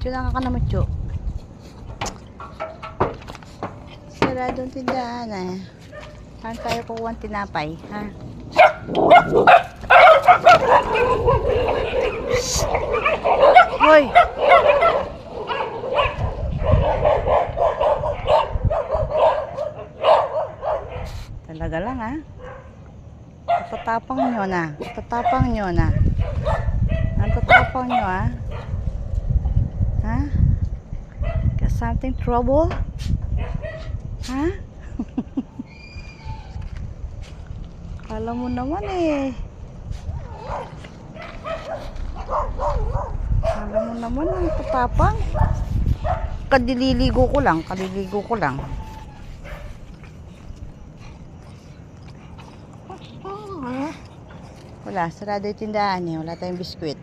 Mucho lang ka na mucho. Saradong tindahan eh. Saan tayo kukuha ng tinapay, ha? Hoy! Talaga lang, ha? Tatapang nyo na. Tatapang nyo na. Ang tatapang nyo, ha? Ha? Got something trouble? Ha? Kala mo naman eh. Kala mo naman ang tatapang. Kadililigo ko lang. Kadililigo ko lang. Wala, sarado yung tindahan niya. Wala tayong biskwit.